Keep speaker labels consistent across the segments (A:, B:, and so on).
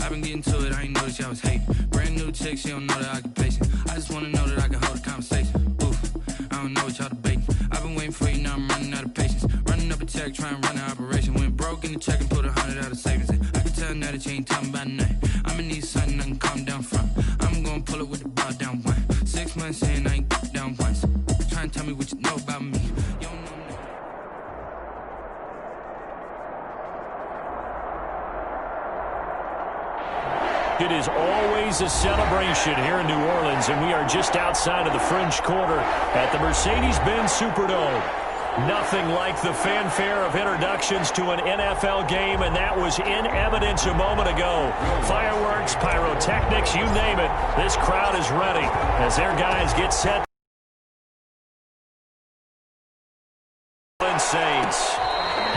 A: I've been getting to it, I ain't noticed y'all was hating. Brand new chick, she don't know the occupation. I just wanna know that I can hold a conversation. Oof, I don't know what y'all debating. I've been waiting for you, now I'm running out of patience. Running up a check, trying to run an operation. Went broke in the check and put 100 out of savings in. I can tell now that you ain't talking about nothing. I'ma need something I can calm down from. I'm gonna pull it with the bar down one. 6 months in, I ain't down once. Try and tell me what you know about me. You don't know nothing.
B: It is always a celebration here in New Orleans, and we are just outside of the French Quarter at the Mercedes-Benz Superdome. Nothing like the fanfare of introductions to an NFL game, and that was in evidence a moment ago. Fireworks, pyrotechnics, you name it. This crowd is ready as their guys get set. Saints.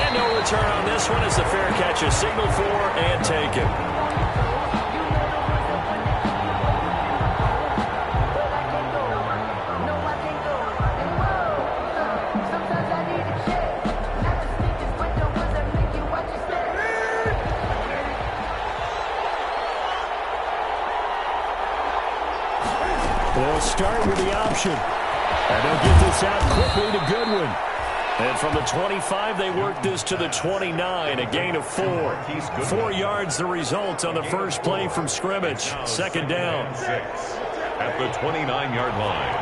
B: And no return on this one as the fair catch is signaled for and taken. They'll start with the option. And they'll get this out quickly to Goodwin. And from the 25, they work this to the 29, a gain of 4. 4 yards the result on the first play from scrimmage. Second down.
C: 6 at the 29-yard line.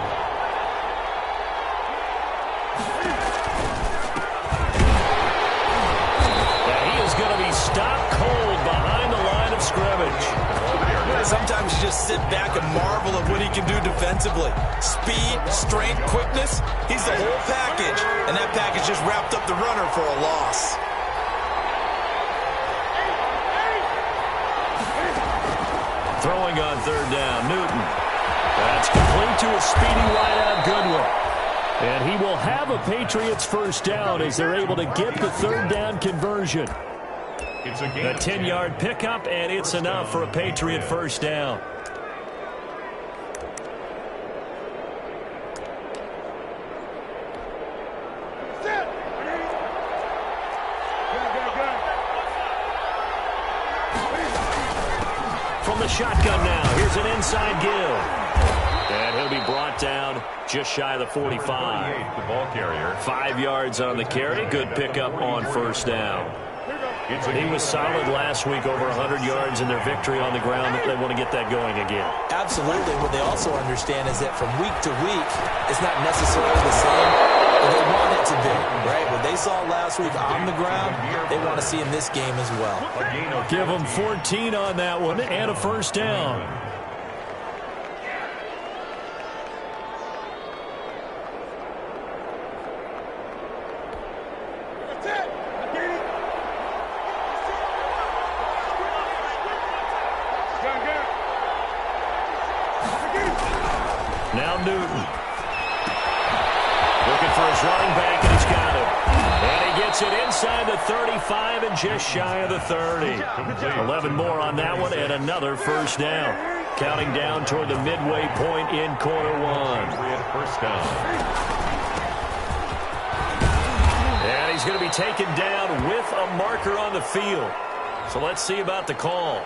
B: And he is going to be stopped cold behind the line of scrimmage.
D: Sometimes you just sit back and marvel at what he can do defensively. Speed, strength, quickness, he's the whole package. And that package just wrapped up the runner for a loss.
B: Throwing on third down, Newton. That's complete to a speedy wideout, Goodwin. And he will have a Patriots first down as they're able to get the third down conversion.
C: It's a
B: 10-yard pickup, and it's enough for a Patriot first down. From the shotgun now, here's an inside give. And he'll be brought down just shy of the 45.
C: The ball carrier.
B: 5 yards on the carry. Good pickup on first down. He was solid last week, over 100 yards in their victory on the ground. They want to get that going again.
D: Absolutely. What they also understand is that from week to week, it's not necessarily the same, but they want it to be, right? What they saw last week on the ground, they want to see in this game as well.
B: Give them 14 on that one and a first down. Now Newton. Looking for his running back, and he's got him. And he gets it inside the 35 and just shy of the 30. 11 more on that one and another first down. Counting down toward the midway point in quarter one.
C: First down.
B: And he's going to be taken down with a marker on the field. So let's see about the call.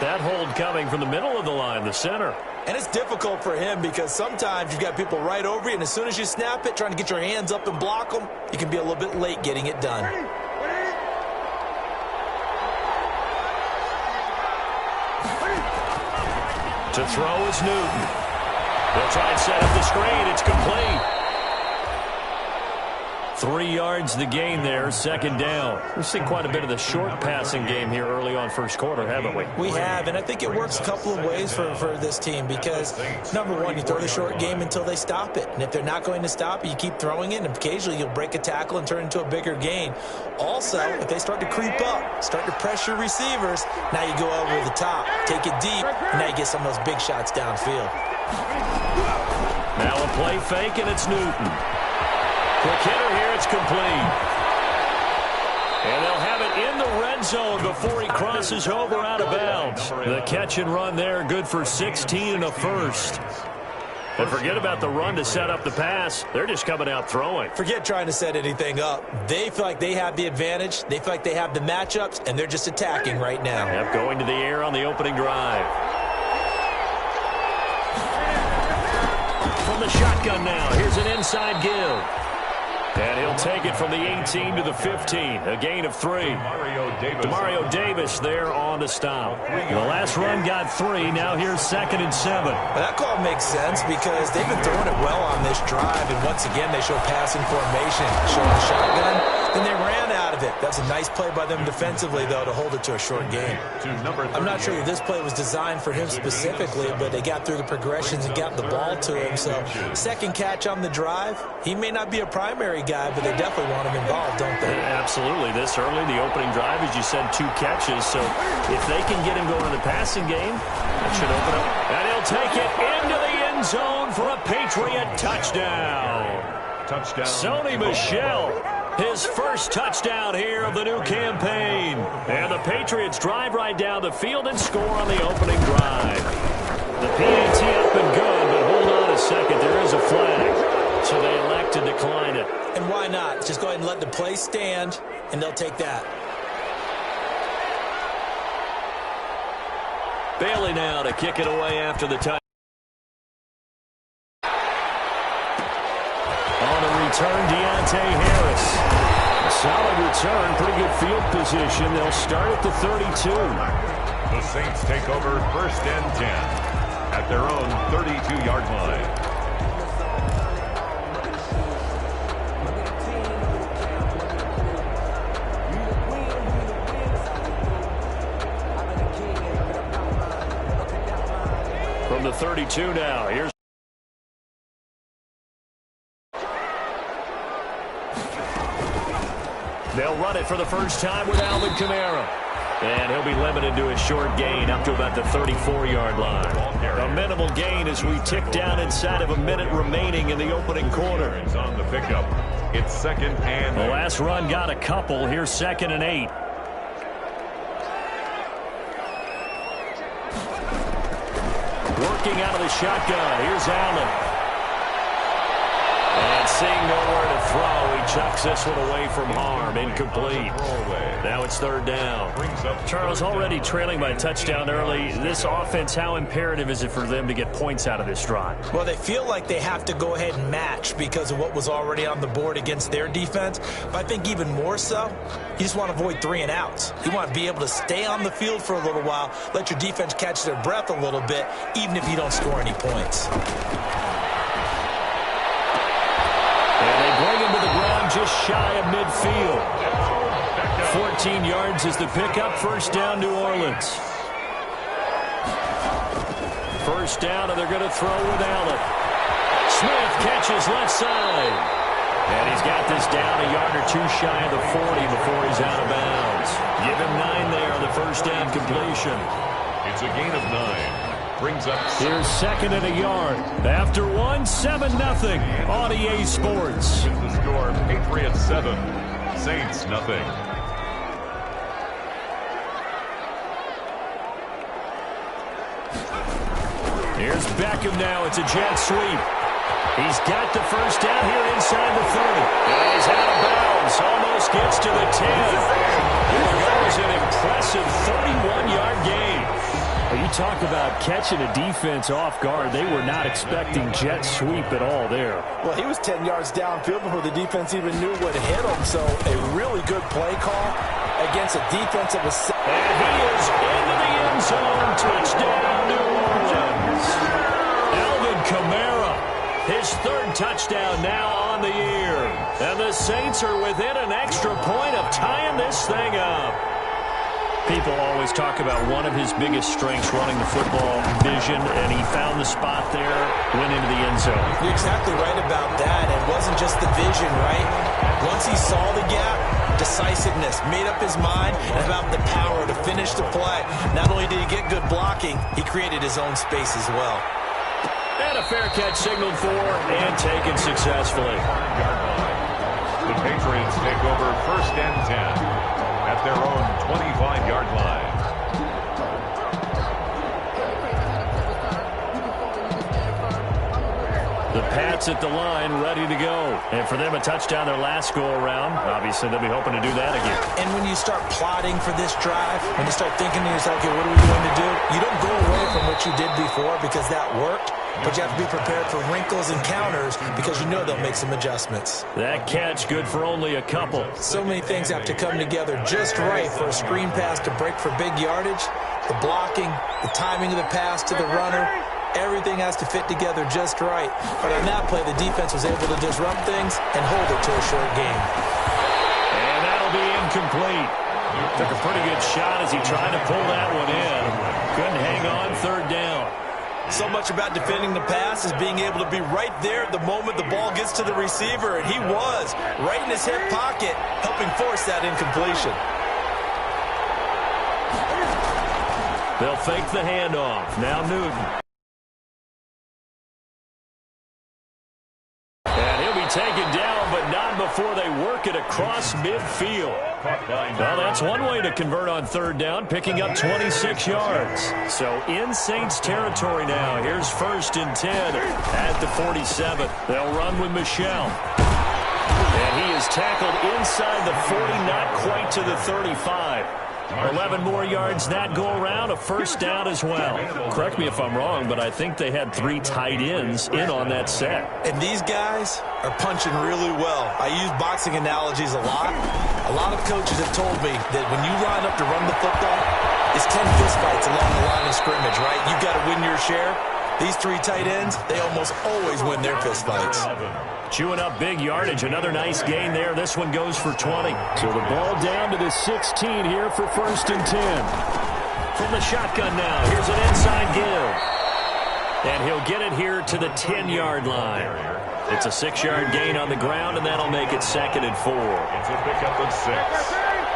B: That hold coming from the middle of the line, the center.
D: And it's difficult for him because sometimes you've got people right over you, and as soon as you snap it, trying to get your hands up and block them, you can be a little bit late getting it done.
B: To throw is Newton. They'll try and set up the screen. It's complete. 3 yards the gain there, second down. We've seen quite a bit of the short passing game here early on first quarter, haven't we?
D: We have, and I think it works a couple of ways for this team because, number one, you throw the short game until they stop it. And if they're not going to stop it, you keep throwing it, and occasionally you'll break a tackle and turn it into a bigger gain. Also, if they start to creep up, start to pressure receivers, now you go over the top, take it deep, and now you get some of those big shots downfield.
B: Now a play fake, and it's Newton. Quick hitter here, it's complete. And they'll have it in the red zone before he crosses over out of bounds. The catch and run there, good for 16 and a first. And forget about the run to set up the pass. They're just coming out throwing.
D: Forget trying to set anything up. They feel like they have the advantage. They feel like they have the matchups, and they're just attacking right now.
B: Yep, going to the air on the opening drive. From the shotgun now, here's an inside give. And he'll take it from the 18 to the 15, a gain of 3. Demario Davis there on the stop. The last run got 3. Now here's 2nd and 7.
D: Well, that call makes sense because they've been throwing it well on this drive, and once again they show passing formation, showing the shotgun. Then they ran out of it. That's a nice play by them defensively, though, to hold it to a short game. I'm not sure that this play was designed for him specifically, but they got through the progressions and got the ball to him. So, second catch on the drive. He may not be a primary guy, but they definitely want him involved, don't they?
B: Yeah, absolutely. This early, the opening drive, as you said, 2 catches. So, if they can get him going in the passing game, that should open up. And he'll take it into the end zone for a Patriot touchdown. Sony Michel. His first touchdown here of the new campaign. And the Patriots drive right down the field and score on the opening drive. The PAT up and good, but hold on a second. There is a flag. So they elect to decline it.
D: And why not? Just go ahead and let the play stand, and they'll take that.
B: Bailey now to kick it away after the touch. On the return, Deontay Harris. A solid return, pretty good field position. They'll start at the 32.
C: The Saints take over 1st and 10 at their own 32-yard line.
B: From the 32 now, here's they'll run it for the first time with Alvin Kamara. And he'll be limited to a short gain up to about the 34-yard line. A minimal gain as we tick down inside of a minute remaining in the opening quarter.
C: It's on the pickup. It's 2nd and 8.
B: The last run got a couple. Here's 2nd and 8. Working out of the shotgun. Here's Allen. And seeing nowhere to throw, he chucks this one away from harm. Incomplete. Now it's 3rd down. Charles, already trailing by a touchdown early. This offense, how imperative is it for them to get points out of this drive?
D: Well, they feel like they have to go ahead and match because of what was already on the board against their defense. But I think even more so, you just want to avoid 3 and outs. You want to be able to stay on the field for a little while, let your defense catch their breath a little bit, even if you don't score any points.
B: Bring him to the ground just shy of midfield. 14 yards is the pickup. 1st down, New Orleans. 1st down, and they're going to throw with Allen. Smith catches left side. And he's got this down a yard or 2 shy of the 40 before he's out of bounds. Give him 9 there on the 1st down completion.
C: It's a gain of 9. Brings up.
B: Here's 2nd and a yard. After 1, 7-0 on EA Sports.
C: With the score, Patriots 7, Saints nothing.
B: Here's Beckham now. It's a jet sweep. He's got the 1st down here inside the 30. And he's out of bounds. Almost gets to the 10. That was an impressive 31-yard gain. Well, you talk about catching a defense off guard. They were not expecting jet sweep at all there.
D: Well, he was 10 yards downfield before the defense even knew what hit him. So a really good play call against a defense that was...
B: And he is into the end zone. Touchdown, New Orleans. Alvin Kamara, his 3rd touchdown now on the year. And the Saints are within an extra point of tying this thing up. People always talk about one of his biggest strengths running the football, vision, and he found the spot there, went into the end zone.
D: You're exactly right about that. It wasn't just the vision, right? Once he saw the gap, decisiveness, made up his mind, and about the power to finish the play. Not only did he get good blocking, he created his own space as well.
B: And a fair catch signaled for and taken successfully.
C: The Patriots take over 1st and 10. At their own 25-yard line.
B: The Pats at the line, ready to go. And for them, a touchdown their last go-around. Obviously, they'll be hoping to do that again.
D: And when you start plotting for this drive, when you start thinking to yourself, okay, what are we going to do? You don't go away from what you did before because that worked, but you have to be prepared for wrinkles and counters because you know they'll make some adjustments.
B: That catch good for only a couple.
D: So many things have to come together just right for a screen pass to break for big yardage. The blocking, the timing of the pass to the runner, everything has to fit together just right. But on that play, the defense was able to disrupt things and hold it to a short game.
B: And that'll be incomplete. Took a pretty good shot as he tried to pull that one in. Couldn't hang on, third down.
D: So much about defending the pass is being able to be right there at the moment the ball gets to the receiver, and he was right in his hip pocket, helping force that incompletion.
B: They'll fake the handoff. Now Newton. And he'll be taken down, but not before they work it across midfield. Well, that's one way to convert on third down, picking up 26 yards. So in Saints territory now. Here's 1st and 10 at the 47. They'll run with Michel. And he is tackled inside the 40, not quite to the 35. 11 more yards that go around, a first down as well. Correct me if I'm wrong, but I think they had 3 tight ends in on that set.
D: And these guys are punching really well. I use boxing analogies a lot. A lot of coaches have told me that when you line up to run the football, it's 10 fistfights along the line of scrimmage, right? You've got to win your share. These 3 tight ends, they almost always win their fistfights.
B: Chewing up big yardage. Another nice gain there. This one goes for 20. So the ball down to the 16 here for 1st and 10. From the shotgun now. Here's an inside give. And he'll get it here to the 10-yard line. It's a 6-yard gain on the ground, and that'll make it 2nd and 4.
C: It's a pickup of 6.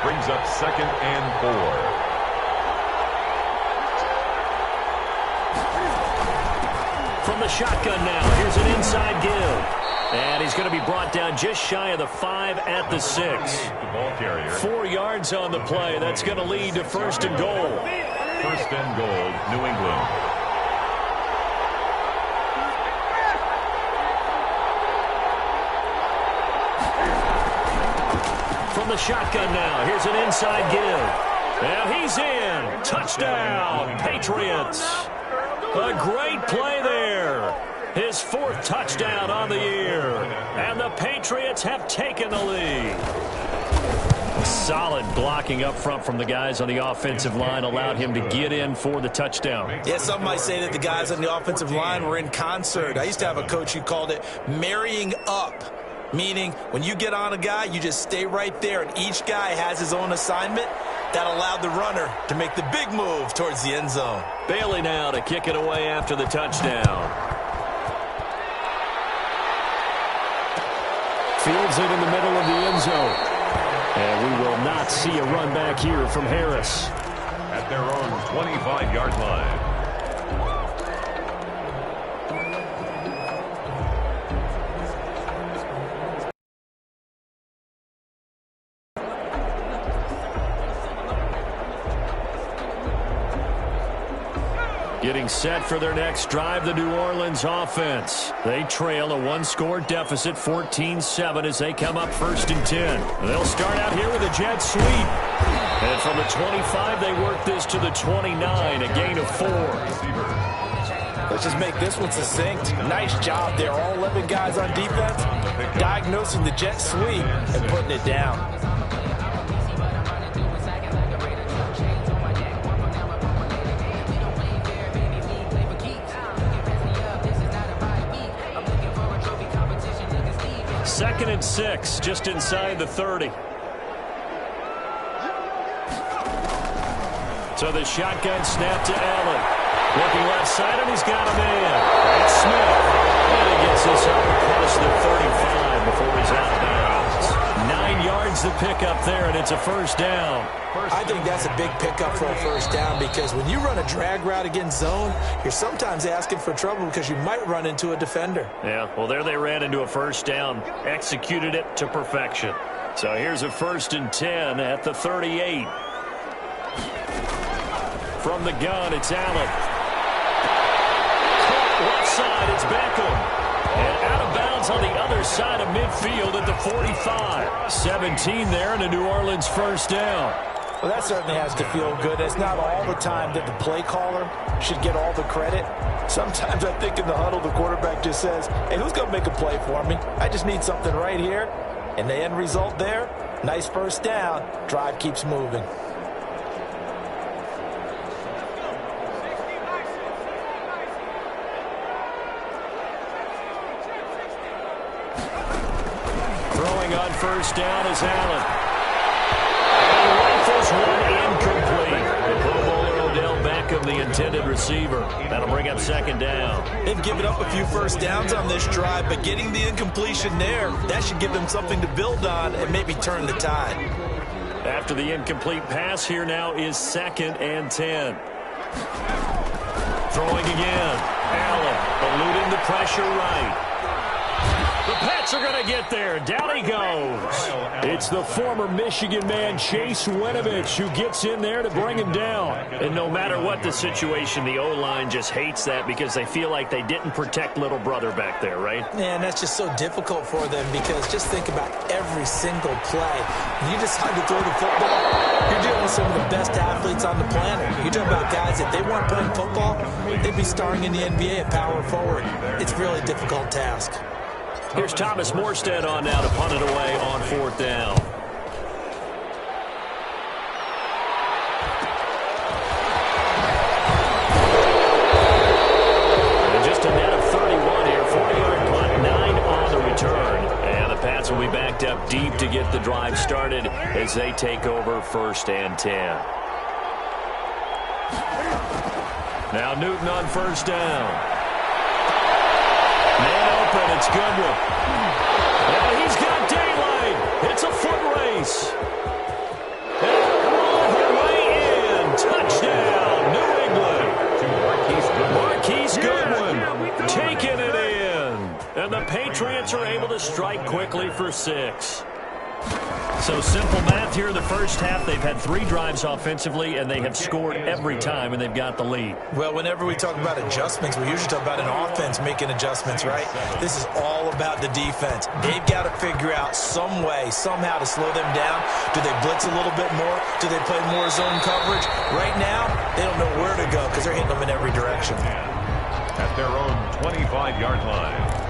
C: Brings up 2nd and 4.
B: From the shotgun now, here's an inside give. And he's going to be brought down just shy of the 5 at the 6. 4 yards on the play. That's going to lead to 1st and goal.
C: 1st and goal, New England.
B: From the shotgun now, here's an inside give. And he's in. Touchdown, Patriots. A great play there. His 4th touchdown on the year. And the Patriots have taken the lead. Solid blocking up front from the guys on the offensive line allowed him to get in for the touchdown.
D: Yeah, some might say that the guys on the offensive line were in concert. I used to have a coach who called it marrying up, meaning when you get on a guy, you just stay right there, and each guy has his own assignment. That allowed the runner to make the big move towards the end zone.
B: Bailey now to kick it away after the touchdown. Fields it in the middle of the end zone. And we will not see a run back here from Harris.
C: At their own 25-yard line.
B: Getting set for their next drive, the New Orleans offense. They trail a 1-score deficit, 14-7, as they come up 1st and 10. They'll start out here with a jet sweep. And from the 25, they work this to the 29, a gain of 4.
D: Let's just make this one succinct. Nice job there. All 11 guys on defense diagnosing the jet sweep and putting it down.
B: Second and 6, just inside the 30. So the shotgun snap to Allen. Looking left side, and he's got a man. It's Smith. And he gets this up across the 35 before he's out of bounds. 9 yards to pick up there, and it's a first down.
D: I think that's a big pickup for a first down because when you run a drag route against zone, you're sometimes asking for trouble because you might run into a defender.
B: Yeah, well, there they ran into a first down, executed it to perfection. So here's a 1st and 10 at the 38. From the gun, it's Allen. Left side, it's Beckham. And out of bounds on the other side of midfield at the 45. 17 there and a New Orleans first down.
D: Well, that certainly has to feel good. It's not all the time that the play caller should get all the credit. Sometimes I think in the huddle, the quarterback just says, hey, who's going to make a play for me? I just need something right here. And the end result there, nice first down. Drive keeps moving.
B: Throwing on first down is Allen. Rifles one incomplete. The Pro Bowler Odell Beckham, the intended receiver. That'll bring up second down.
D: They've given up a few first downs on this drive, but getting the incompletion there, that should give them something to build on and maybe turn the tide.
B: After the incomplete pass, here now is 2nd and 10. Throwing again. Allen eluding the pressure right. The Pats are going to get there. Down he goes. It's the former Michigan man, Chase Winovich, who gets in there to bring him down. And no matter what the situation, the O-line just hates that because they feel like they didn't protect little brother back there, right?
D: Yeah, and that's just so difficult for them because just think about every single play. When you decide to throw the football, you're dealing with some of the best athletes on the planet. You're talking about guys, if they weren't playing football, they'd be starring in the NBA at power forward. It's a really difficult task.
B: Here's Thomas Morstead on now to punt it away on 4th down. And just a net of 31 here. 40-yard punt, 9 on the return. And the Pats will be backed up deep to get the drive started as they take over 1st and 10. Now Newton on first down. Man open, it's Goodwin. And he's got daylight. It's a foot race. And on her way in. Touchdown, New England. Marquise Goodwin taking it in. And the Patriots are able to strike quickly for 6. So simple math here in the first half. They've had 3 drives offensively, and they have scored every time, and they've got the lead.
D: Well, whenever we talk about adjustments, we usually talk about an offense making adjustments, right? This is all about the defense. They've got to figure out some way, somehow to slow them down. Do they blitz a little bit more? Do they play more zone coverage? Right now, they don't know where to go because they're hitting them in every direction.
C: At their own 25-yard line.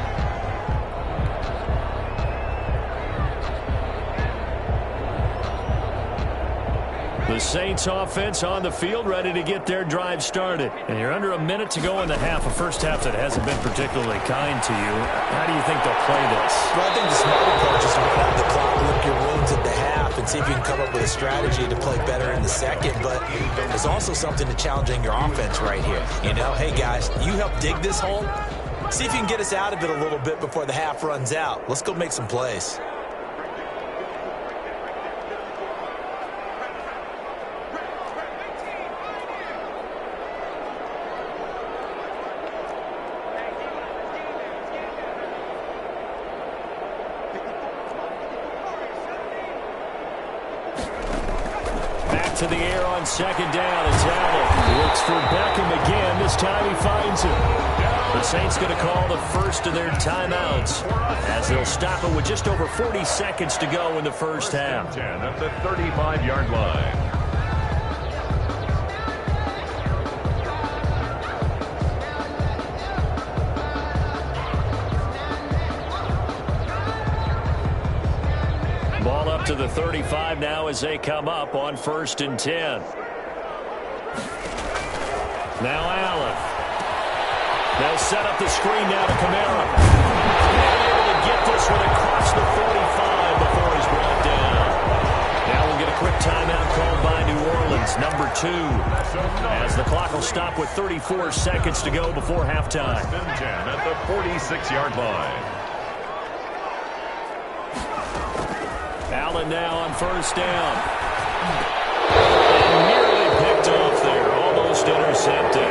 B: The Saints offense on the field, ready to get their drive started. And you're under a minute to go in the half, a first half that hasn't been particularly kind to you. How do you think they'll play this?
D: Well, I think the smart approach is to run out the clock, lick your wounds at the half, and see if you can come up with a strategy to play better in the second. But there's also something to challenging your offense right here. You know, hey, guys, you help dig this hole. See if you can get us out of it a little bit before the half runs out. Let's go make some plays.
B: To the air on second down. It's Allen. Looks for Beckham again. This time he finds him. The Saints going to call the first of their timeouts as they'll stop it with just over 40 seconds to go in the first half.
C: 10 at the 35-yard line.
B: Ball up to the 35 now as they come up on 1st and 10. Now Allen. They'll set up the screen now to Kamara. And able to get this one across the 45 before he's brought down. Now we'll get a quick timeout called by New Orleans, number 2. As the clock will stop with 34 seconds to go before halftime.
C: 10 at the 46-yard line.
B: Allen now on first down. And nearly picked off there. Almost intercepted.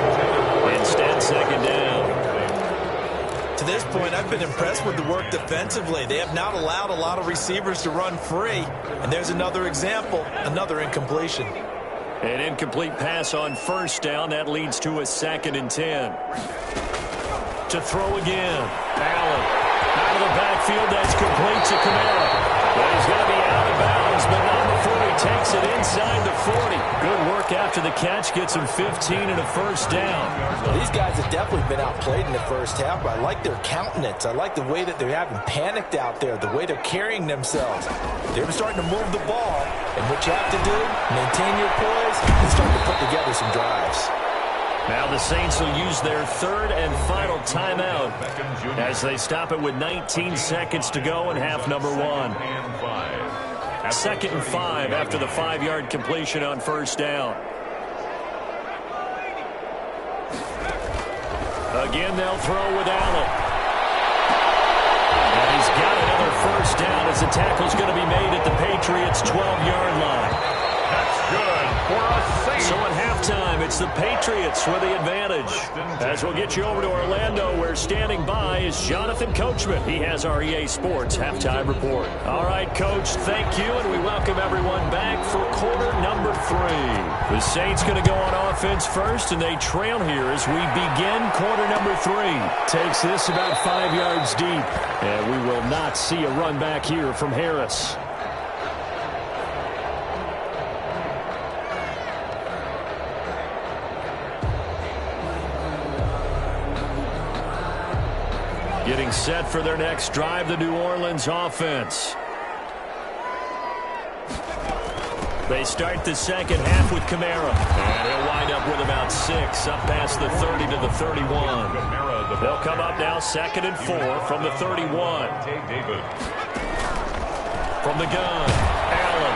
B: Instead, second down.
D: To this point, I've been impressed with the work defensively. They have not allowed a lot of receivers to run free. And there's another example, another incompletion.
B: An incomplete pass on first down. That leads to a 2nd and 10. to throw again. Allen out of the backfield. That's complete to Kamara. But he's going to be out of bounds, but not before he takes it inside the 40. Good work after the catch. Gets him 15 and a first down.
D: Well, these guys have definitely been outplayed in the first half, but I like their countenance. I like the way that they're having panicked out there, the way they're carrying themselves. They're starting to move the ball, and what you have to do, maintain your poise and start to put together some drives.
B: Now the Saints will use their third and final timeout as they stop it with 19 seconds to go in half number one. 2nd and 5 after the 5-yard completion on first down. Again, they'll throw with Allen. And he's got another first down as the tackle's going to be made at the Patriots' 12-yard line.
C: That's good for a save.
B: So at halftime, it's the Patriots with the advantage. As we'll get you over to Orlando, where standing by is Jonathan Coachman. He has our EA Sports halftime report. All right, Coach, thank you, and we welcome everyone back for quarter number 3. The Saints going to go on offense first, and they trail here as we begin quarter number 3. Takes this about 5 yards deep, and we will not see a run back here from Harris. Getting set for their next drive, the New Orleans offense. They start the second half with Kamara. And he'll wind up with about 6, up past the 30 to the 31. They'll come up now 2nd and 4 from the 31. From the gun, Allen.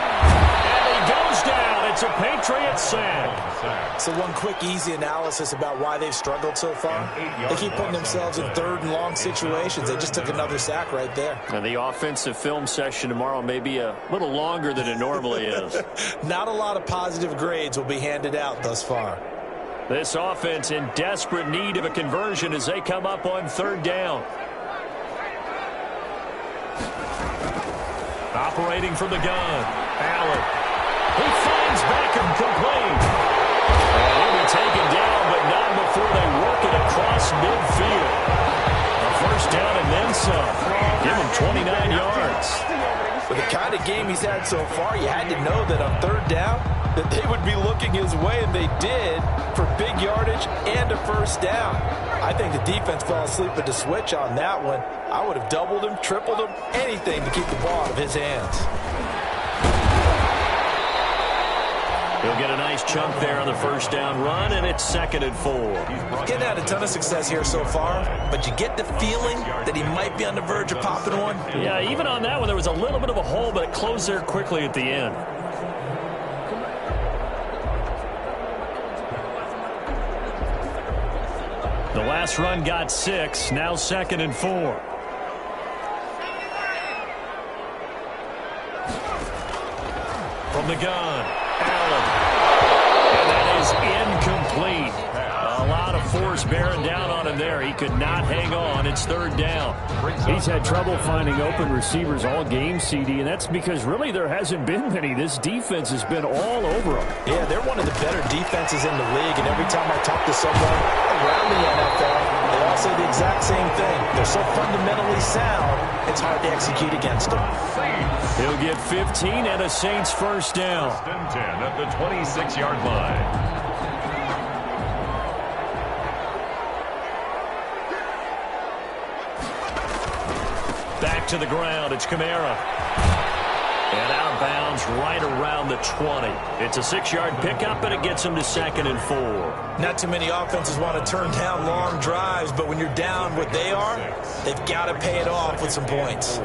B: And he goes down. It's a Patriot sack.
D: So one quick, easy analysis about why they've struggled so far. They keep putting themselves in 3rd and long situations. They just took another sack right there.
B: And the offensive film session tomorrow may be a little longer than it normally is.
D: Not a lot of positive grades will be handed out thus far.
B: This offense in desperate need of a conversion as they come up on 3rd down. Operating from the gun, Allen. He finds Beckham complete. And he'll be taken down, but not before they work it across midfield. A first down and then some. Give him 29 yards.
D: With the kind of game he's had so far, you had to know that on 3rd down, that they would be looking his way, and they did, for big yardage and a first down. I think the defense fell asleep with the switch on that one. I would have doubled him, tripled him, anything to keep the ball out of his hands.
B: He'll get a nice chunk there on the first down run, and it's 2nd and 4.
D: Getting had a ton of success here so far, but you get the feeling that he might be on the verge of popping one.
B: Yeah, even on that one, there was a little bit of a hole, but it closed there quickly at the end. The last run got 6, now 2nd and 4. From the gun, Allen. And that is incomplete. A lot of force bearing down on him there. He could not hang on. It's 3rd down. He's had trouble finding open receivers all game, CD, and that's because really there hasn't been many. This defense has been all over him.
D: Yeah, they're one of the better defenses in the league, and every time I talk to someone around the NFL, they all say the exact same thing. They're so fundamentally sound, it's hard to execute against them.
B: He'll get 15 and a Saints first down.
C: 10 at the 26-yard line.
B: Back to the ground, it's Kamara. And out of bounds right around the 20. It's a 6-yard pickup, and it gets him to 2nd and 4.
D: Not too many offenses want to turn down long drives, but when you're down what they are, they've got to pay it off with some points.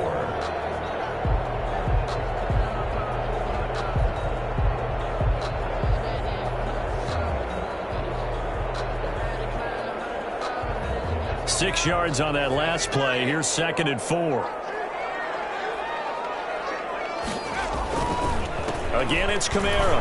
B: Six yards on that last play. Here's 2nd and 4. Again, it's Kamara.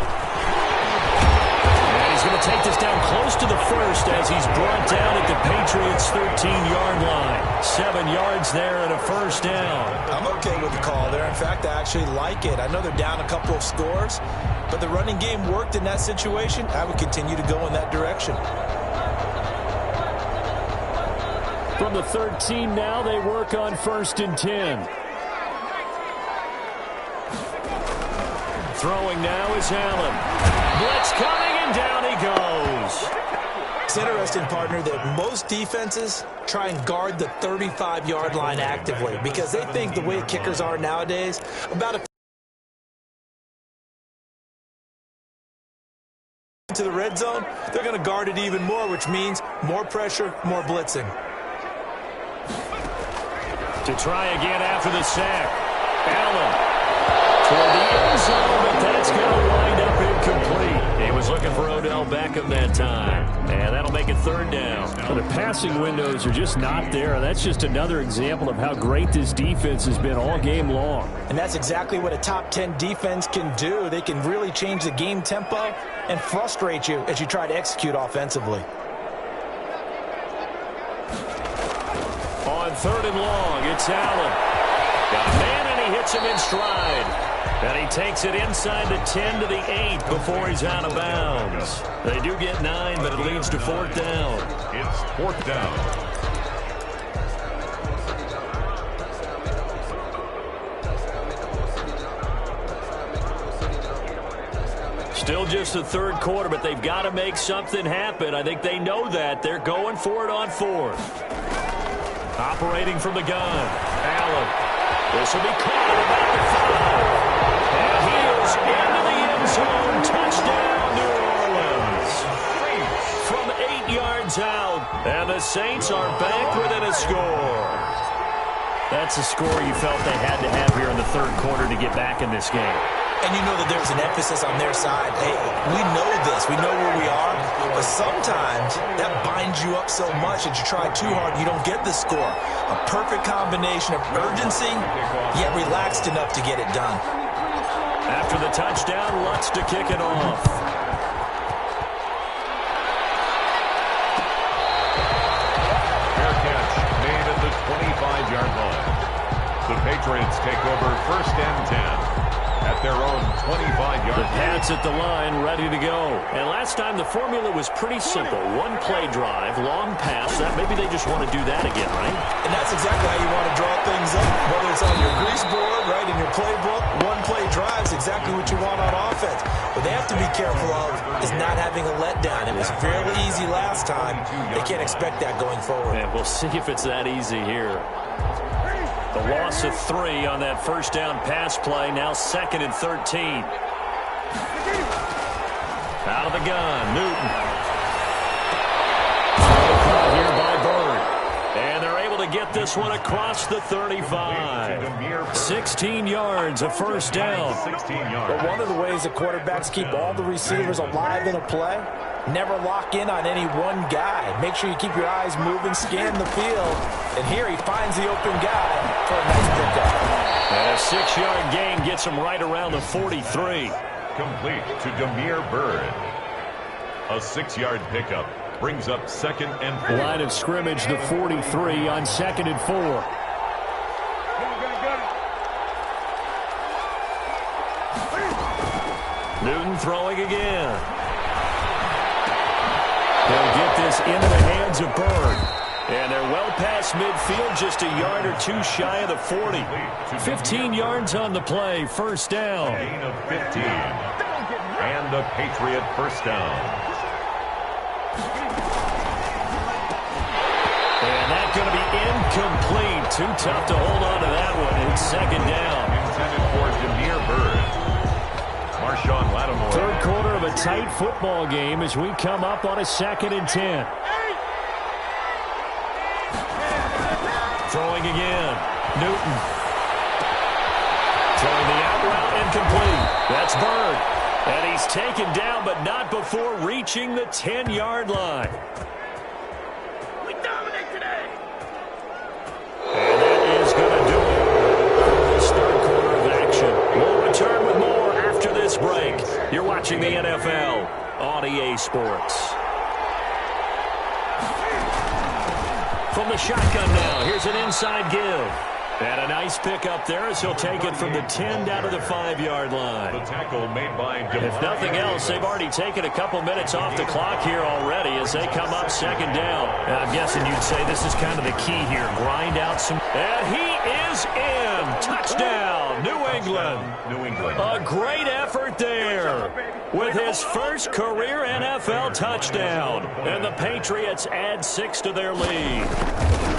B: And he's going to take this down close to the first as he's brought down at the Patriots' 13-yard line. 7 yards there and a first down.
D: I'm okay with the call there. In fact, I actually like it. I know they're down a couple of scores, but the running game worked in that situation. I would continue to go in that direction.
B: From the 13 now, they work on 1st and 10. Throwing now is Allen. Blitz coming, and down he goes.
D: It's interesting, partner, that most defenses try and guard the 35-yard line actively because they think the way kickers are nowadays, about a to the red zone, they're going to guard it even more, which means more pressure, more blitzing.
B: To try again after the sack. Allen toward the end zone, but that's going to wind up incomplete. He was looking for Odell Beckham that time, and that'll make it 3rd down.
E: Well, the passing windows are just not there. That's just another example of how great this defense has been all game long.
D: And that's exactly what a top 10 defense can do. They can really change the game tempo and frustrate you as you try to execute offensively.
B: On 3rd and long, it's Allen. Got a man, and he hits him in stride. And he takes it inside the 10 to the 8 before he's out of bounds. They do get 9, but it leads to 4th down.
C: It's 4th down.
B: Still just the 3rd quarter, but they've got to make something happen. I think they know that. They're going for it on 4th. Operating from the gun. Allen. This will be caught at about the 5. And he is into the end zone. Touchdown, New Orleans. From 8 yards out. And the Saints are back within a score.
E: That's a score you felt they had to have here in the 3rd quarter to get back in this game.
D: And you know that there's an emphasis on their side. Hey, we know this. We know where we are. But sometimes that binds you up so much that you try too hard, you don't get the score. A perfect combination of urgency, yet relaxed enough to get it done.
B: After the touchdown, Lutz to kick it off.
C: Fair catch made at the 25-yard line. The Patriots take over 1st and 10. At their own 25-yard
B: The Pats at the line, ready to go. And last time the formula was pretty simple. 1 play drive, long pass. That maybe they just want to do that again, right?
D: And that's exactly how you want to draw things up. Whether it's on your grease board, right, in your playbook, 1 play drive is exactly what you want on offense. What they have to be careful of is not having a letdown. It was fairly easy last time. They can't expect that going forward.
B: And we'll see if it's that easy here. The loss of 3 on that 1st down pass play. Now 2nd and 13. Out of the gun, Newton. Caught here by Bird. And they're able to get this one across the 35. 16 yards, a 1st down.
C: 16 yards.
D: But one of the ways the quarterbacks keep all the receivers alive in a play, never lock in on any one guy. Make sure you keep your eyes moving, scan the field. And here he finds the open guy for a nice pickup.
B: And a 6-yard gain gets him right around the 43.
C: Complete to Damiere Byrd. A 6-yard pickup brings up 2nd and 4.
E: Line of scrimmage, the 43 on 2nd and 4.
B: Newton throwing again. They'll get this into the hands of Bird. And they're well past midfield, just a yard or 2 shy of the 40. 15 yards on the play, 1st down.
C: Gain of 15. And a Patriot 1st down.
B: And that's going to be incomplete. Too tough to hold on to that one. It's 2nd down.
C: Intended for Damiere Byrd. Marshawn Lattimore.
E: 3rd quarter of a tight football game as we come up on a 2nd and 10.
B: Throwing again. Newton. Throwing the out route incomplete. That's Bird. And he's taken down, but not before reaching the 10-yard line.
F: We dominate today.
B: And that is going to do it for this 3rd quarter of action. We'll return with more after this break. You're watching the NFL on EA Sports. From the shotgun now, here's an inside give. And a nice pick up there as he'll take it from the 10 down to the 5-yard line.
C: The tackle made by
B: If nothing else, they've already taken a couple minutes off the clock here already as they come up second down.
E: And I'm guessing you'd say this is kind of the key here. Grind out some.
B: And he is in. Touchdown, New England.
C: New England.
B: A great effort there with his first career NFL touchdown. And the Patriots add 6 to their lead.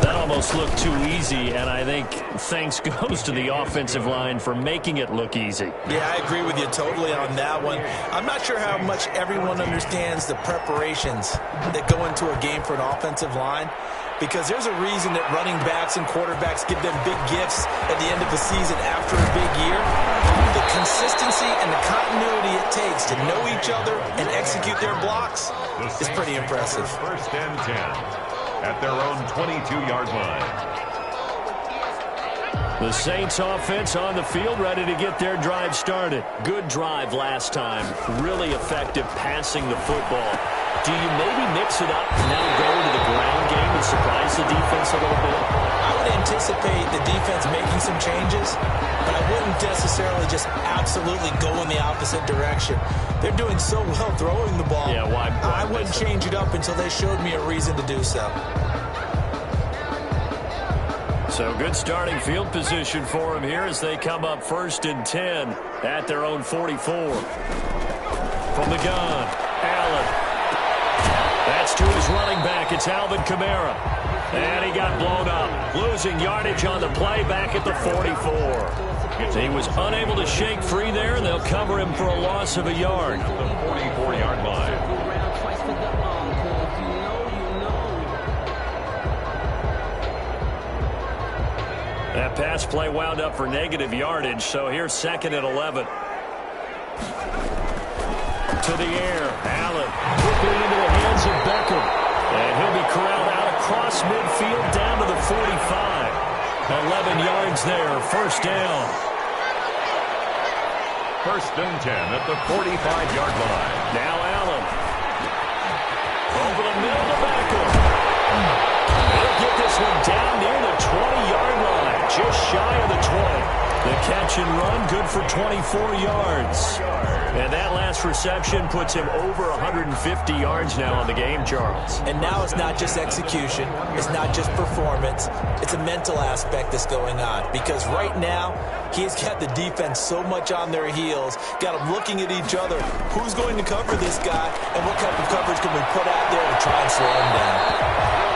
E: That almost looked too easy, and I think thanks goes to the offensive line for making it look easy.
D: Yeah, I agree with you totally on that one. I'm not sure how much everyone understands the preparations that go into a game for an offensive line, because there's a reason that running backs and quarterbacks give them big gifts at the end of the season after a big year. The consistency and the continuity it takes to know each other and execute their blocks is pretty impressive.
C: First and 10 at their own 22-yard line.
B: The Saints offense on the field, ready to get their drive started. Good drive last time. Really effective passing the football. Do you maybe mix it up and now go to the ground game and surprise the defense a little bit?
D: I would anticipate the defense making some changes, but I wouldn't necessarily just absolutely go in the opposite direction. They're doing so well throwing the ball.
B: Yeah, why
D: I wouldn't change it up until they showed me a reason to do so.
B: So good starting field position for them here as they come up first and 10 at their own 44. From the gun, Allen. That's to his running back. It's Alvin Kamara. And he got blown up. Losing yardage on the play back at the 44. He was unable to shake free there, and they'll cover him for a loss of a yard.
C: The 44-yard line.
B: That pass play wound up for negative yardage, so here's second and 11. To the air, Allen quickly into the hands of Beckham. And he'll be corralled out across midfield down to the 45. 11 yards there, first down.
C: First and 10 at the 45-yard line.
B: Now Allen. Over the middle to Beckham. He'll get this one down near the 20-yard line, just shy of the 20. The catch and run, good for 24 yards. And that last reception puts him over 150 yards now on the game, Charles.
D: And now it's not just execution. It's not just performance. It's a mental aspect that's going on. Because right now, he's got the defense so much on their heels, got them looking at each other. Who's going to cover this guy? And what type of coverage can we put out there to try and slow him down?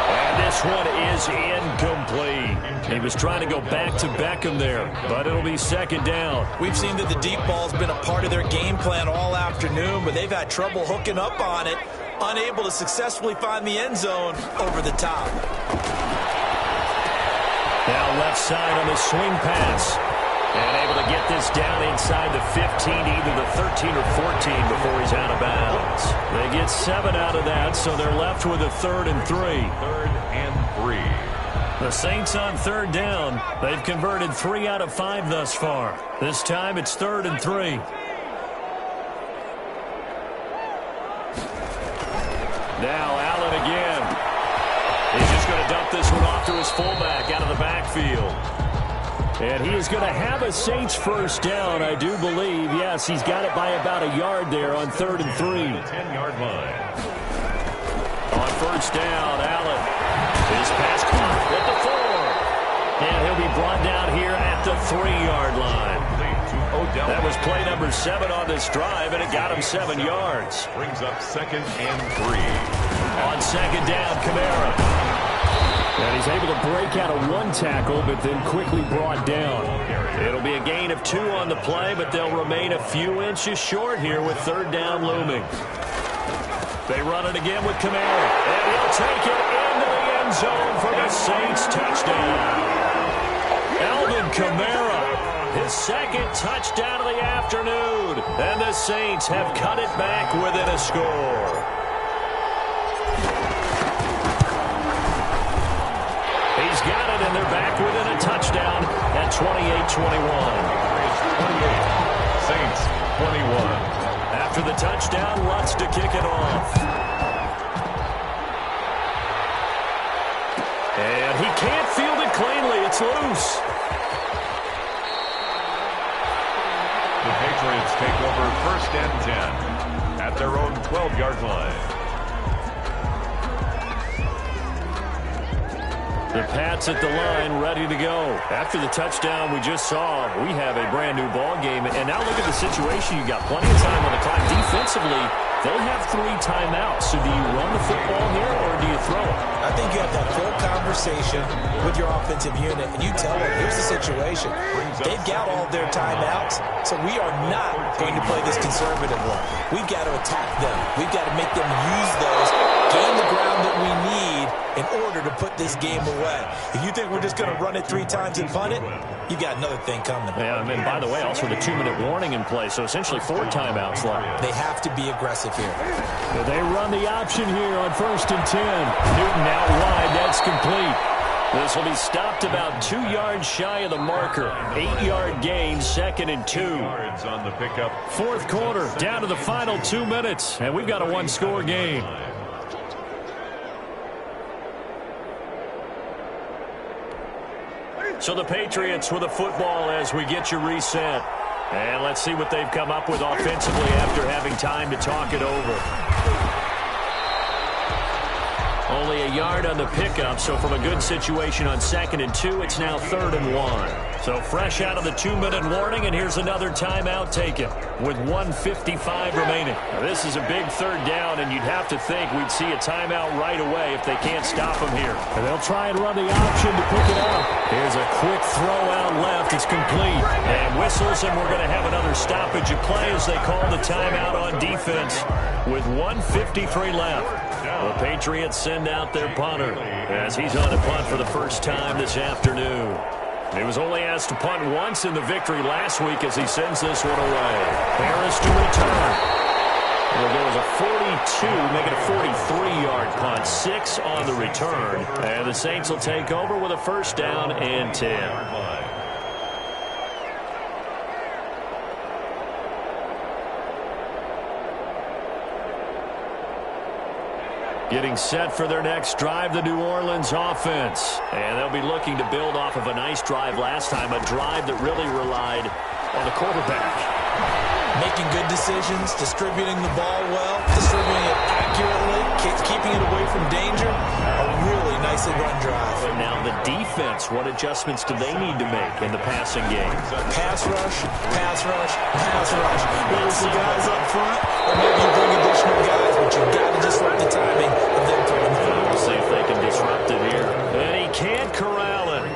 B: And this one is incomplete. He was trying to go back to Beckham there, but it'll be second down.
D: We've seen that the deep ball's been a part of their game plan all afternoon, but they've had trouble hooking up on it, unable to successfully find the end zone over the top.
B: Now left side on the swing pass. And able to get this down inside the 15, either the 13 or 14 before he's out of bounds. They get 7 out of that, so they're left with a 3rd and 3.
C: 3rd and 3.
B: The Saints on 3rd down. They've converted 3 out of 5 thus far. This time it's 3rd and 3. Now Allen again. He's just going to dump this one off to his fullback out of the backfield. And he is going to have a Saints first down, I do believe. Yes, he's got it by about a yard there on 3rd and 3.
C: 10-yard line.
B: On first down, Allen. His pass caught at the 4. And he'll be brought down here at the 3-yard line. That was play number 7 on this drive, and it got him 7 yards.
C: Brings up 2nd and 3.
B: On second down, Kamara. And he's able to break out of 1 tackle, but then quickly brought down. It'll be a gain of 2 on the play, but they'll remain a few inches short here with 3rd down looming. They run it again with Kamara, and he'll take it into the end zone for the Saints touchdown. Alvin Kamara, his 2nd touchdown of the afternoon, and the Saints have cut it back within a score. He's got it, and they're back within a touchdown at 28-21.
C: 28. Saints 21.
B: After the touchdown, Lutz to kick it off. And he can't field it cleanly. It's loose.
C: take over first and 10 at their own 12-yard line.
B: The Pats at the line, ready to go. After the touchdown we just saw, we have a brand new ball game. And now look at the situation. You got plenty of time on the clock. Defensively, they have 3 timeouts. So do you run the football here or do you throw it?
D: I think you have that full conversation with your offensive unit, and you tell them, here's the situation. They've got all their timeouts, so we are not going to play this conservatively. We've got to attack them. We've got to make them use those, gain the ground that we need in order to put this game away. If you think we're just going to run it 3 times and punt it, you got another thing coming.
B: Yeah, and by the way, also the 2-minute warning in play, so essentially 4 timeouts left.
D: They have to be aggressive here.
E: They run the option here on first and 10. Newton out wide. That's complete.
B: This will be stopped about 2 yards shy of the marker. 8-yard gain, 2nd and 2.
C: Yards on the pickup.
B: Fourth quarter, down to the final 2 minutes, and we've got a 1-score game. So the Patriots with the football as we get you reset. And let's see what they've come up with offensively after having time to talk it over. Only a yard on the pickup, so from a good situation on 2nd and 2, it's now 3rd and 1. So fresh out of the 2-minute warning, and here's another timeout taken with 1:55 remaining. Now, this is a big 3rd down, and you'd have to think we'd see a timeout right away if they can't stop them here.
E: And they'll try and run the option to pick it up.
B: Here's a quick throw out left. It's complete. And whistles, and we're going to have another stoppage of play as they call the timeout on defense with 1:53 left. The Patriots send out their punter as he's on a punt for the first time this afternoon. He was only asked to punt once in the victory last week as he sends this one away. Harris to return. It'll go as a 42, make it a 43-yard punt. 6 on the return. And the Saints will take over with a first down and 10. Getting set for their next drive, the New Orleans offense. And they'll be looking to build off of a nice drive last time, a drive that really relied on the quarterback.
D: Making good decisions, distributing the ball well, distributing it accurately, keeping it away from danger. A really nicely run drive.
B: But now the defense, what adjustments do they need to make in the passing game?
D: Pass rush, pass rush, pass rush. Whether it's the guys up front or maybe you bring additional guys, but you've got to disrupt the timing of them throwing the ball.
B: We'll see if they can disrupt it here. And he can't corral it.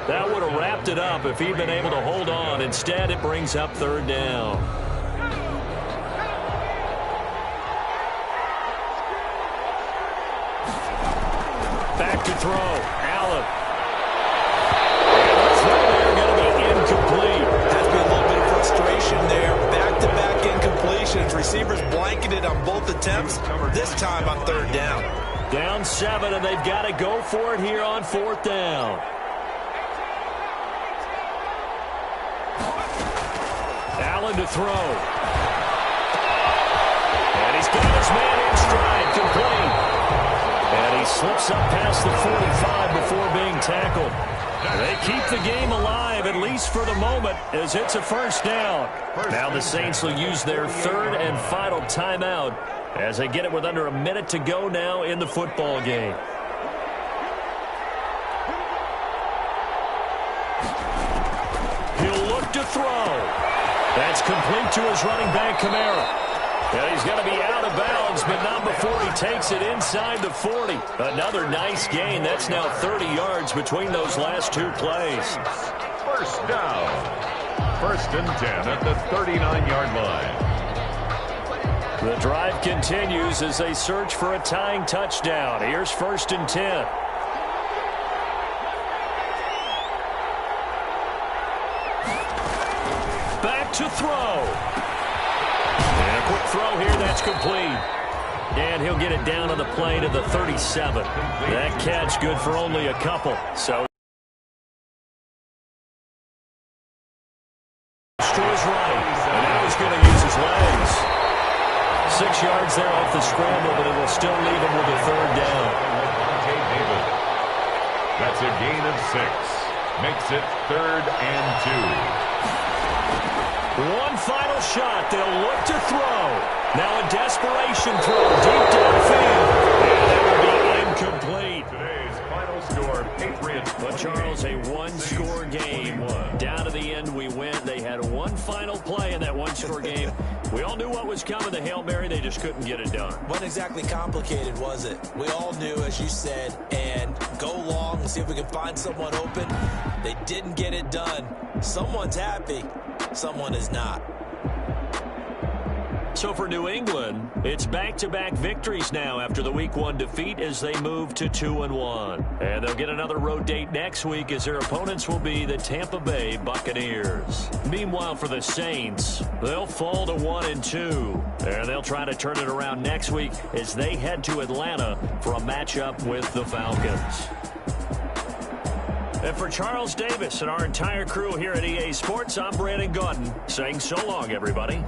B: That would have wrapped it up if he'd been able to hold on. Instead, it brings up 3rd down. Back to throw. Allen. And the throw there going to be incomplete.
D: Has been a little bit of frustration there. Back-to-back incompletions. Receivers blanketed on both attempts. This time on 3rd down.
B: Down 7, and they've got to go for it here on 4th down. Allen to throw. And he's got his man in stride. Complete. And he slips up past the 45 before being tackled. They keep the game alive, at least for the moment, as it's a first down. Now the Saints will use their 3rd and final timeout as they get it with under a minute to go now in the football game. He'll look to throw. That's complete to his running back, Kamara. And he's going to be out of bounds, but not before he takes it inside the 40. Another nice gain. That's now 30 yards between those last 2 plays.
C: First down. 1st and 10 at the 39-yard line.
B: The drive continues as they search for a tying touchdown. Here's 1st and 10. Back to throw. And a quick throw here, that's complete. And he'll get it down on the play to the 37. That catch good for only a couple. So to his right. And now he's going to use his legs. 6 yards there off the scramble, but it will still leave him with a 3rd down.
C: That's a gain of 6. Makes it 3rd and 2.
B: One final shot. They'll look to throw. Now a desperation throw deep downfield. And that will be incomplete.
C: Today's final score, Patriots.
B: But, Charles, a one-score game. Down to the end we went. They had one final play in that one-score game. We all knew what was coming, the Hail Mary. They just couldn't get it done.
D: Wasn't exactly complicated, was it? We all knew, as you said, and go long and see if we can find someone open. They didn't get it done. Someone's happy. Someone is not.
B: So for New England, it's back-to-back victories now after the Week 1 defeat as they move to 2-1. And they'll get another road date next week as their opponents will be the Tampa Bay Buccaneers. Meanwhile, for the Saints, they'll fall to 1-2. And they'll try to turn it around next week as they head to Atlanta for a matchup with the Falcons. And for Charles Davis and our entire crew here at EA Sports, I'm Brandon Gaudin saying so long, everybody.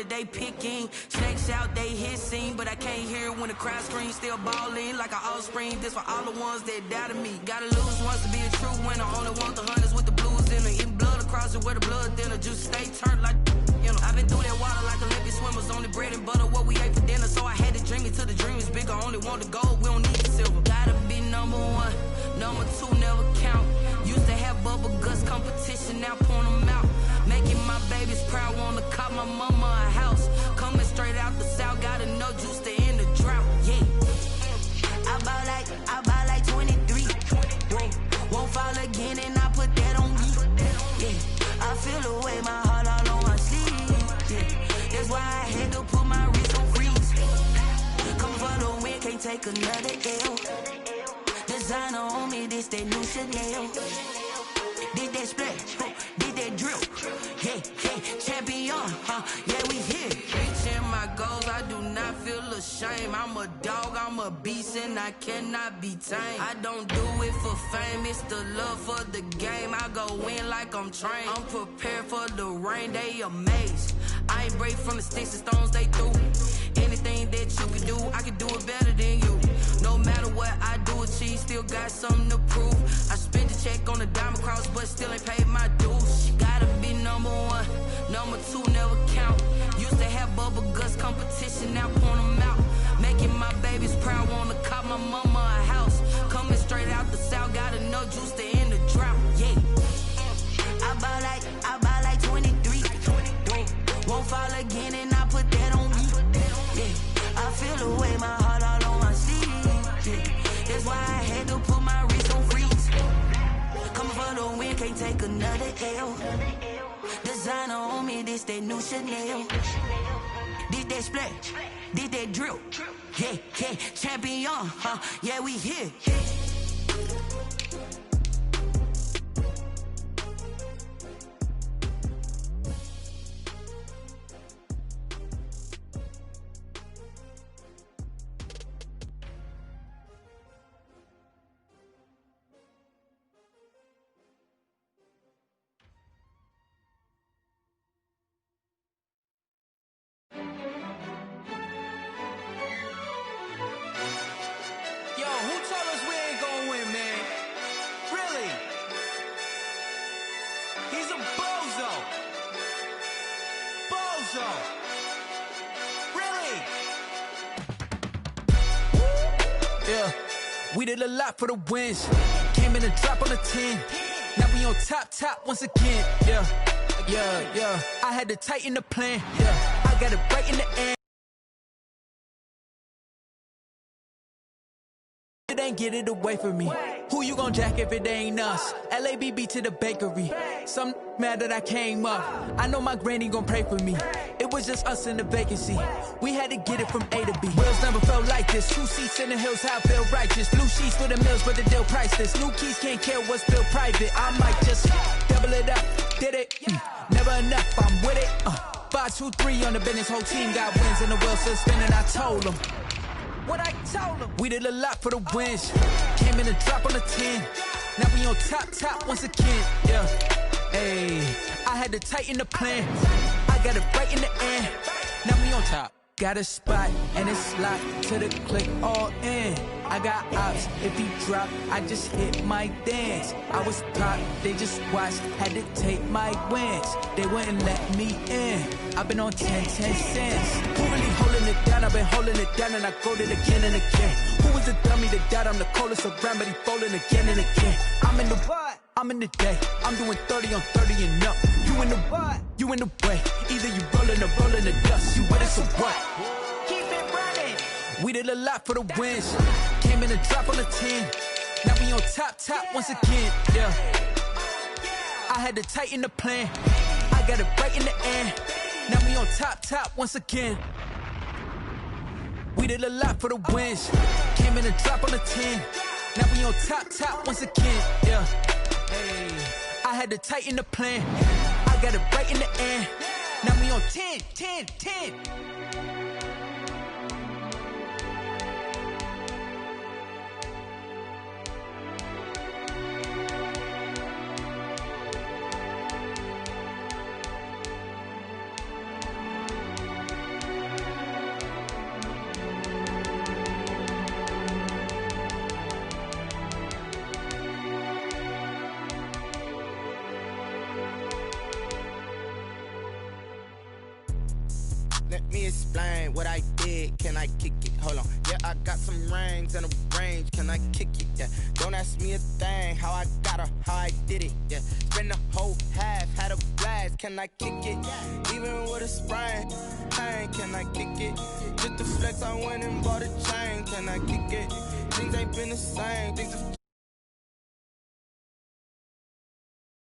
G: They picking snakes out, they hissing, but I can't hear when the crowd screams. Still balling like an offspring. This for all the ones that doubted me. Gotta lose once to be a true winner. Only want the hunters with the blues in her. Eating blood across it where the blood thinner. Juice stay turned like, you know. I've been through that water like Olympic swimmers. Only bread and butter what we ate for dinner. So I had to dream it till the dream is bigger. Only want the gold, we don't need the silver. Gotta be number one, number two never count. Used to have bubble guts competition, now point them out. Making my babies proud, wanna cop my mama a house. Coming straight out the south, gotta know juice to end the drought. Yeah, I buy like 23. Won't fall again, and I put that on me. Yeah, I feel the way, my heart all on my sleeve. Yeah, that's why I had to put my wrist on freeze. Come for the win, can't take another L. Designer on me, this that new Chanel. Did that splash, did that drill. Hey, champion, yeah, we here. Reaching my goals, I do not feel ashamed. I'm a dog, I'm a beast, and I cannot be tamed. I don't do it for fame, it's the love for the game. I go in like I'm trained. I'm prepared for the rain, they amazed. I ain't break from the sticks and stones they threw. Anything that you can do, I can do it better than you. No matter what I do, achieve, still got something to prove. I spent the check on the diamond cross, but still ain't paid my dues. Gotta be number one, number two never count. Used to have bubble guts competition, now point them out. Making my babies proud, wanna cop my mama a house. Coming straight out the south, gotta know juice to end the drought. Yeah, I buy like 23. Won't fall again, and I put that on me. Yeah, I feel the way, my heart all on my sleeve. Yeah, that's why I had to put my wrist on freeze. Coming for the win, can't take another L. Designer on me, this that new Chanel. Did that splash, did that drill. Yeah, yeah, champion, yeah, we here.
A: Yeah, we did a lot for the wins. Came in a drop on the 10. Now we on top once again. Yeah. I had to tighten the plan. Yeah, I got it right in the end. It ain't get it away from me. Who you gon' jack if it ain't us? LABB to the bakery. Some mad that I came up. I know my granny gon' pray for me. It was just us in the vacancy. We had to get it from A to B. Wheels never felt like this. 2 seats in the hills, how I feel righteous. Blue sheets for the mills, but the deal priceless. New keys can't care what's built private. I might just double it up. Did it? Never enough, I'm with it. 5, 2, 3 on the business. Whole team got wins and the wheels still spinning. I told them. What I told them. We did a lot for the wins. Came in a drop on the 10. Now we on top once again. Yeah. Hey, I had to tighten the plan. I got it right in the end. Now we on top. Got a spot and it's locked to the click all in. I got ops, if he drop, I just hit my dance. I was top, they just watched, had to take my wins. They wouldn't let me in. I've been on 10 cents. Who really holding it down? I've been holding it down and I go it again and again. Who was the dummy that died? I'm the coldest around, but he folding again and again. I'm in the what? I'm in the day. I'm doing 30 on 30 and up. You in the what? You in the way. Either you rolling or rolling the dust. You with it, so what? Keep it running. We did a lot for the wins. Came in a drop on the 10. Now we on top once again. Yeah. I had to tighten the plan. I got it right in the end. Now we on top once again. We did a lot for the wins. Came in a drop on the 10. Now we on top once again. Yeah. Hey, I had to tighten the plan. I got it right in the end. Now we on 10.
H: Let me explain what I did. Can I kick it? Hold on. Yeah, I got some rings and a range. Can I kick it? Yeah. Don't ask me a thing. How I got her, how I did it. Yeah. Spend the whole half, had a blast. Can I kick it? Even with a sprain. Hey, can I kick it? Just the flex, I went and bought a chain. Can I kick it? Things ain't been the same. Things have